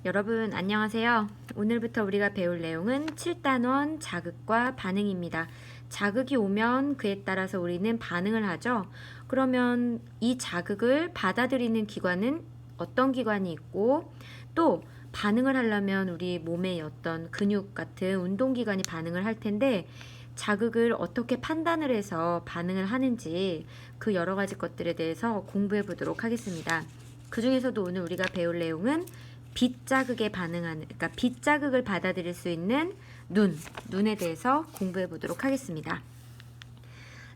여러분 안녕하세요. 오늘부터 우리가 배울 내용은 7단원 자극과 반응입니다. 자극이 오면 그에 따라서 우리는 반응을 하죠. 그러면 이 자극을 받아들이는 기관은 어떤 기관이 있고, 또 반응을 하려면 우리 몸의 어떤 근육 같은 운동기관이 반응을 할 텐데, 자극을 어떻게 판단을 해서 반응을 하는지 그 여러 가지 것들에 대해서 공부해 보도록 하겠습니다. 그 중에서도 오늘 우리가 배울 내용은 빛 자극에 반응하는, 그러니까 빛 자극을 받아들일 수 있는 눈에 대해서 공부해 보도록 하겠습니다.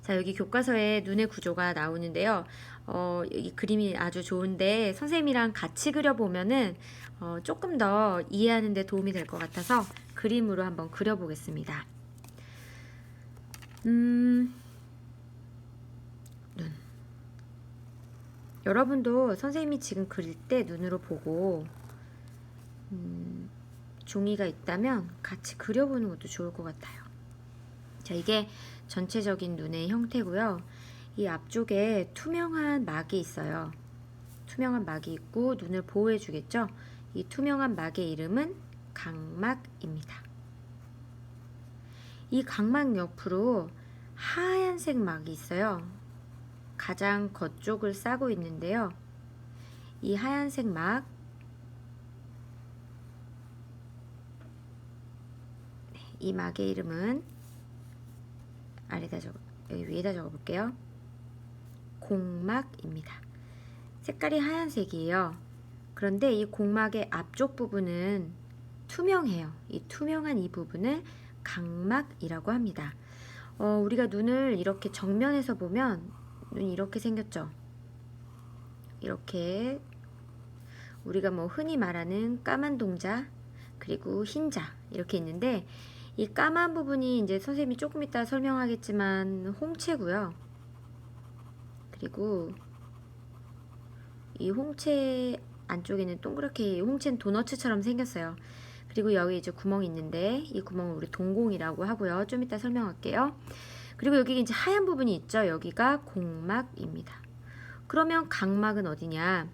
자, 여기 교과서에 눈의 구조가 나오는데요. 이 그림이 아주 좋은데 선생님이랑 같이 그려보면은 조금 더 이해하는 데 도움이 될 것 같아서 그림으로 한번 그려보겠습니다. 눈. 여러분도 선생님이 지금 그릴 때 눈으로 보고 종이가 있다면 같이 그려보는 것도 좋을 것 같아요. 자, 이게 전체적인 눈의 형태고요. 이 앞쪽에 투명한 막이 있어요. 투명한 막이 있고 눈을 보호해 주겠죠. 이 투명한 막의 이름은 각막입니다. 이 각막 옆으로 하얀색 막이 있어요. 가장 겉쪽을 싸고 있는데요. 이 하얀색 막, 이 막의 이름은 여기 위에다 적어볼게요. 공막입니다. 색깔이 하얀색이에요. 그런데 이 공막의 앞쪽 부분은 투명해요. 이 투명한 이 부분을 각막이라고 합니다. 우리가 눈을 이렇게 정면에서 보면 눈이 이렇게 생겼죠. 이렇게 우리가 흔히 말하는 까만 동자 그리고 흰자 이렇게 있는데, 이 까만 부분이 이제 선생님이 조금 이따 설명하겠지만 홍채고요. 그리고 이 홍채 안쪽에는 동그랗게, 홍채는 도너츠처럼 생겼어요. 그리고 여기 이제 구멍이 있는데 이 구멍을 우리 동공이라고 하고요. 좀 이따 설명할게요. 그리고 여기 이제 하얀 부분이 있죠. 여기가 공막입니다. 그러면 각막은 어디냐?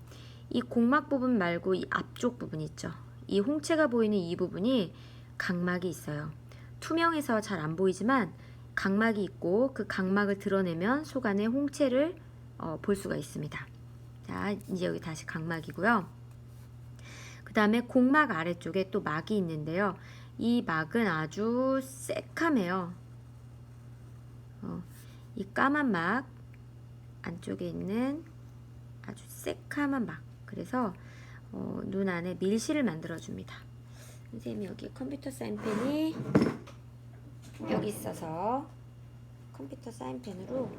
이 공막 부분 말고 이 앞쪽 부분 있죠. 이 홍채가 보이는 이 부분이 각막이 있어요. 투명해서 잘 안 보이지만 각막이 있고, 그 각막을 드러내면 속 안에 홍채를 볼 수가 있습니다. 자, 이제 여기 다시 각막이고요. 그 다음에 공막 아래쪽에 또 막이 있는데요. 이 막은 아주 새카매요. 이 까만 막 안쪽에 있는 아주 새카만 막, 그래서 눈 안에 밀실을 만들어줍니다. 선생님이 여기 컴퓨터 사인펜이 여기 있어서 컴퓨터 사인펜으로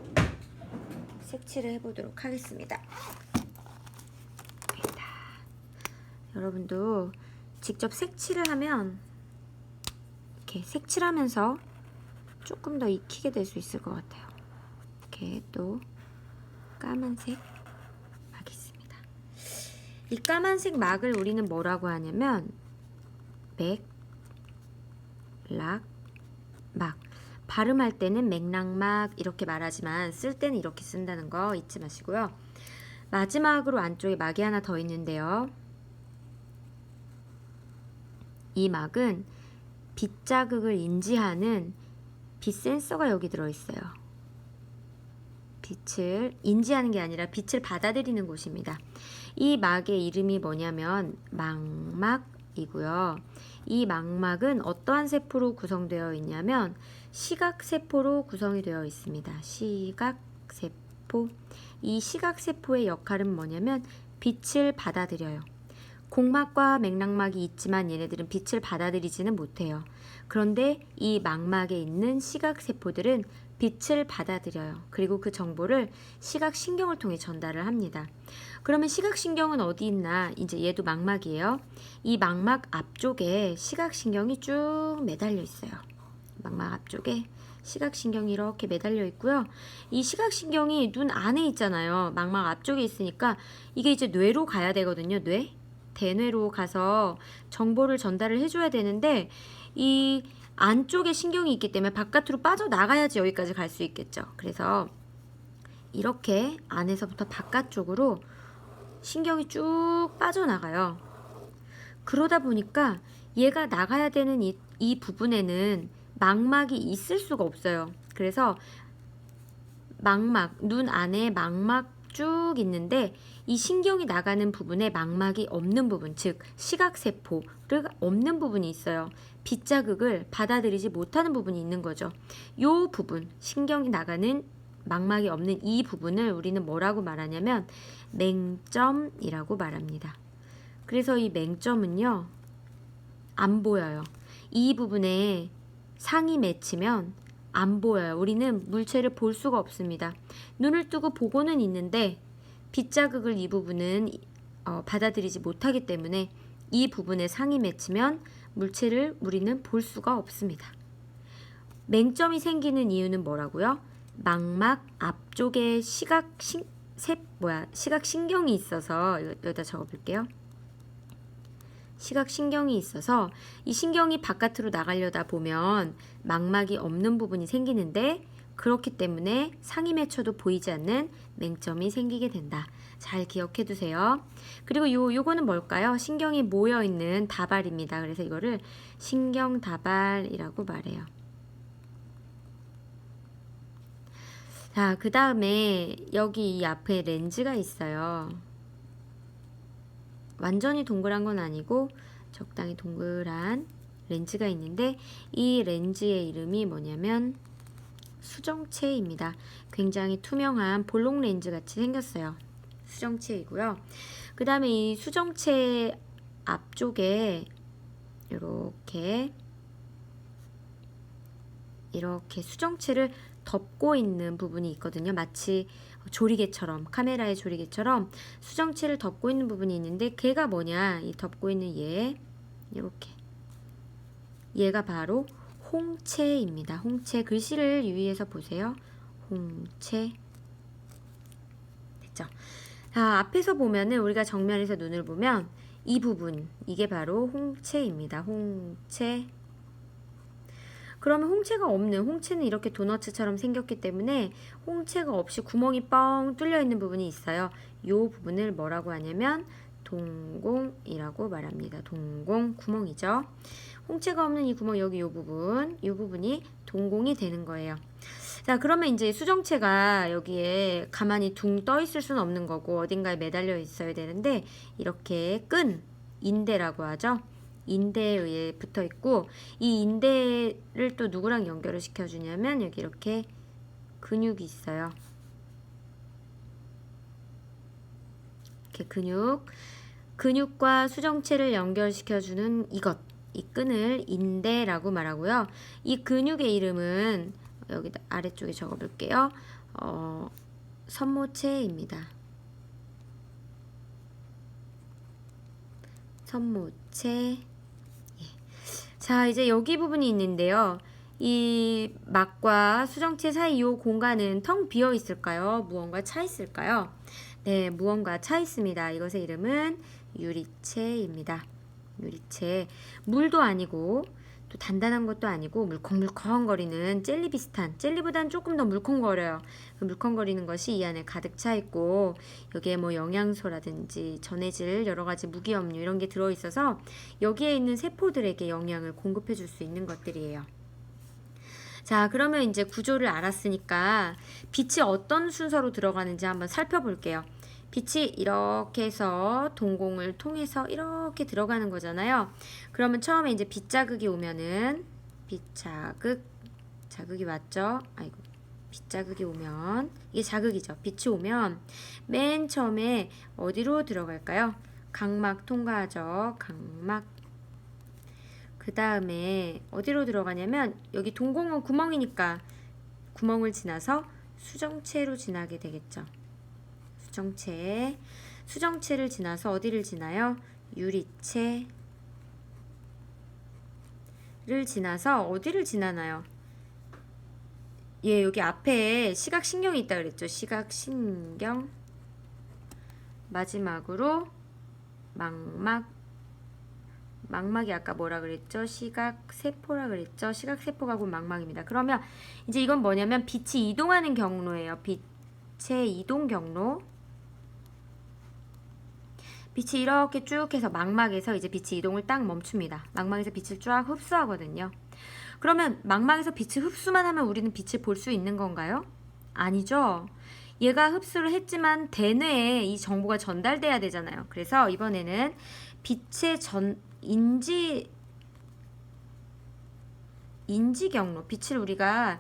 색칠을 해보도록 하겠습니다. 여러분도 직접 색칠을 하면 이렇게 색칠하면서 조금 더 익히게 될 수 있을 것 같아요. 이렇게 또 까만색 막이 있습니다. 이 까만색 막을 우리는 뭐라고 하냐면 맥락 막, 발음할 때는 맥락막 이렇게 말하지만 쓸 때는 이렇게 쓴다는 거 잊지 마시고요. 마지막으로 안쪽에 막이 하나 더 있는데요. 이 막은 빛 자극을 인지하는 빛 센서가 여기 들어있어요. 빛을 인지하는 게 아니라 빛을 받아들이는 곳입니다. 이 막의 이름이 뭐냐면 망막이고요. 이 망막은 어떠한 세포로 구성되어 있냐면 시각세포로 구성이 되어 있습니다. 시각세포. 이 시각세포의 역할은 뭐냐면 빛을 받아들여요. 공막과 맥락막이 있지만 얘네들은 빛을 받아들이지는 못해요. 그런데 이 망막에 있는 시각세포들은 빛을 받아들여요. 그리고 그 정보를 시각신경을 통해 전달을 합니다. 그러면 시각신경은 어디 있나? 이제 얘도 망막이에요. 이 망막 앞쪽에 시각신경이 쭉 매달려 있어요. 망막 앞쪽에 시각신경이 이렇게 매달려 있고요. 이 시각신경이 눈 안에 있잖아요. 망막 앞쪽에 있으니까 이게 이제 뇌로 가야 되거든요. 대뇌로 가서 정보를 전달을 해줘야 되는데, 이 안쪽에 신경이 있기 때문에 바깥으로 빠져나가야지 여기까지 갈 수 있겠죠. 그래서 이렇게 안에서부터 바깥쪽으로 신경이 쭉 빠져나가요. 그러다 보니까 얘가 나가야 되는 이 부분에는 망막이 있을 수가 없어요. 그래서 망막, 눈 안에 망막 쭉 있는데 이 신경이 나가는 부분에 망막이 없는 부분, 즉 시각세포를 없는 부분이 있어요. 빛 자극을 받아들이지 못하는 부분이 있는 거죠. 요 부분, 신경이 나가는 망막이 없는 이 부분을 우리는 뭐라고 말하냐면 맹점이라고 말합니다. 그래서 이 맹점은요, 안 보여요. 이 부분에 상이 맺히면 안 보여요. 우리는 물체를 볼 수가 없습니다. 눈을 뜨고 보고는 있는데 빛 자극을 이 부분은 받아들이지 못하기 때문에 이 부분에 상이 맺히면 물체를 우리는 볼 수가 없습니다. 맹점이 생기는 이유는 뭐라고요? 망막 앞쪽에 시각신경이 있어서 여기다 적어볼게요. 시각신경이 있어서 이 신경이 바깥으로 나가려다 보면 망막이 없는 부분이 생기는데 그렇기 때문에 상이 맺혀도 보이지 않는 맹점이 생기게 된다. 잘 기억해 두세요. 그리고 요거는 뭘까요? 신경이 모여 있는 다발입니다. 그래서 이거를 신경다발이라고 말해요. 자, 그 다음에 여기 이 앞에 렌즈가 있어요. 완전히 동그란 건 아니고 적당히 동그란 렌즈가 있는데 이 렌즈의 이름이 뭐냐면 수정체입니다. 굉장히 투명한 볼록 렌즈 같이 생겼어요. 수정체이고요. 그 다음에 이 수정체 앞쪽에 이렇게 수정체를 덮고 있는 부분이 있거든요. 마치 조리개처럼, 카메라의 조리개처럼 수정체를 덮고 있는 부분이 있는데 걔가 뭐냐, 이 덮고 있는 이렇게 얘가 바로 홍채입니다. 홍채, 글씨를 유의해서 보세요. 홍채. 됐죠? 자, 앞에서 보면은 우리가 정면에서 눈을 보면 이 부분, 이게 바로 홍채입니다. 홍채. 그러면 홍채가 없는, 홍채는 이렇게 도너츠처럼 생겼기 때문에 홍채가 없이 구멍이 뻥 뚫려 있는 부분이 있어요. 이 부분을 뭐라고 하냐면 동공이라고 말합니다. 동공, 구멍이죠. 홍채가 없는 이 구멍, 여기 이 부분이 동공이 되는 거예요. 자, 그러면 이제 수정체가 여기에 가만히 둥 떠 있을 수는 없는 거고 어딘가에 매달려 있어야 되는데 이렇게 끈, 인대라고 하죠. 인대에 의해 붙어 있고 이 인대를 또 누구랑 연결을 시켜주냐면 여기 이렇게 근육이 있어요. 이렇게 근육과 수정체를 연결시켜주는 이 끈을 인대라고 말하고요. 이 근육의 이름은 여기 아래쪽에 적어볼게요. 선모체입니다. 선모체. 자, 이제 여기 부분이 있는데요. 이 막과 수정체 사이 이 공간은 텅 비어 있을까요? 무언가 차 있을까요? 네, 무언가 차 있습니다. 이것의 이름은 유리체입니다. 유리체. 물도 아니고 또 단단한 것도 아니고 물컹물컹거리는 젤리 비슷한, 젤리보다는 조금 더 물컹거려요. 그 물컹거리는 것이 이 안에 가득 차 있고 여기에 뭐 영양소라든지 전해질 여러 가지 무기염류 이런 게 들어있어서 여기에 있는 세포들에게 영양을 공급해 줄 수 있는 것들이에요. 자, 그러면 이제 구조를 알았으니까 빛이 어떤 순서로 들어가는지 한번 살펴볼게요. 빛이 이렇게 해서 동공을 통해서 이렇게 들어가는 거잖아요. 그러면 처음에 이제 빛 자극이 오면은 자극이 왔죠? 아이고, 빛 자극이 오면 이게 자극이죠. 빛이 오면 맨 처음에 어디로 들어갈까요? 각막 통과하죠. 각막. 그 다음에 어디로 들어가냐면 여기 동공은 구멍이니까 구멍을 지나서 수정체로 지나게 되겠죠. 수정체를 지나서 어디를 지나요? 유리체를 지나서 어디를 지나나요? 예, 여기 앞에 시각신경이 있다 그랬죠. 시각신경. 마지막으로 망막이 아까 뭐라 그랬죠? 시각세포라 그랬죠? 시각세포가 곧 망막입니다. 그러면 이제 이건 뭐냐면 빛이 이동하는 경로예요. 빛의 이동 경로. 빛이 이렇게 쭉 해서 망막에서 이제 빛이 이동을 딱 멈춥니다. 망막에서 빛을 쫙 흡수하거든요. 그러면 망막에서 빛을 흡수만 하면 우리는 빛을 볼 수 있는 건가요? 아니죠. 얘가 흡수를 했지만 대뇌에 이 정보가 전달돼야 되잖아요. 그래서 이번에는 빛의 인지 경로, 빛을 우리가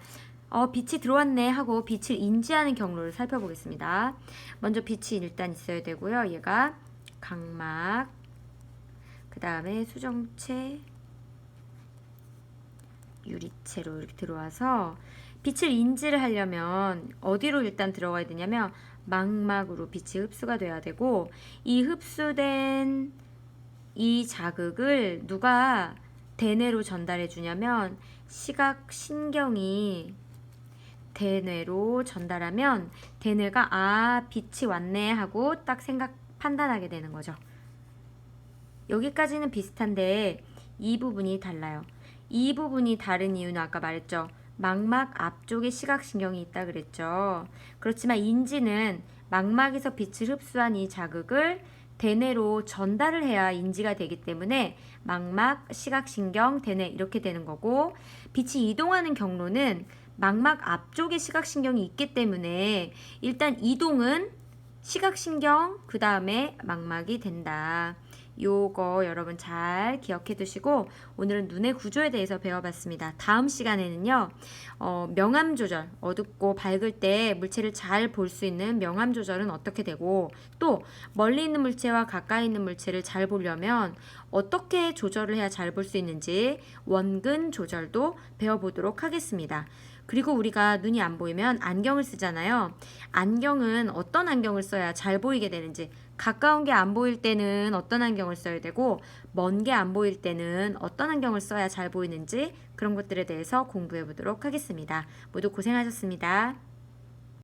빛이 들어왔네 하고 빛을 인지하는 경로를 살펴보겠습니다. 먼저 빛이 일단 있어야 되고요. 얘가 각막, 그 다음에 수정체, 유리체로 이렇게 들어와서 빛을 인지를 하려면 어디로 일단 들어가야 되냐면 망막으로 빛이 흡수가 돼야 되고, 이 흡수된 이 자극을 누가 대뇌로 전달해 주냐면 시각신경이 대뇌로 전달하면 대뇌가 빛이 왔네 하고 딱 판단하게 되는 거죠. 여기까지는 비슷한데 이 부분이 달라요. 이 부분이 다른 이유는 아까 말했죠. 망막 앞쪽에 시각신경이 있다 그랬죠. 그렇지만 인지는 망막에서 빛을 흡수한 이 자극을 대뇌로 전달을 해야 인지가 되기 때문에 망막, 시각신경, 대뇌 이렇게 되는 거고, 빛이 이동하는 경로는 망막 앞쪽에 시각신경이 있기 때문에 일단 이동은 시각신경, 그 다음에 망막이 된다. 요거 여러분 잘 기억해 두시고, 오늘은 눈의 구조에 대해서 배워봤습니다. 다음 시간에는요, 명암 조절, 어둡고 밝을 때 물체를 잘 볼 수 있는 명암 조절은 어떻게 되고, 또 멀리 있는 물체와 가까이 있는 물체를 잘 보려면 어떻게 조절을 해야 잘 볼 수 있는지 원근 조절도 배워보도록 하겠습니다. 그리고 우리가 눈이 안 보이면 안경을 쓰잖아요. 안경은 어떤 안경을 써야 잘 보이게 되는지, 가까운 게 안 보일 때는 어떤 안경을 써야 되고, 먼 게 안 보일 때는 어떤 안경을 써야 잘 보이는지, 그런 것들에 대해서 공부해 보도록 하겠습니다. 모두 고생하셨습니다.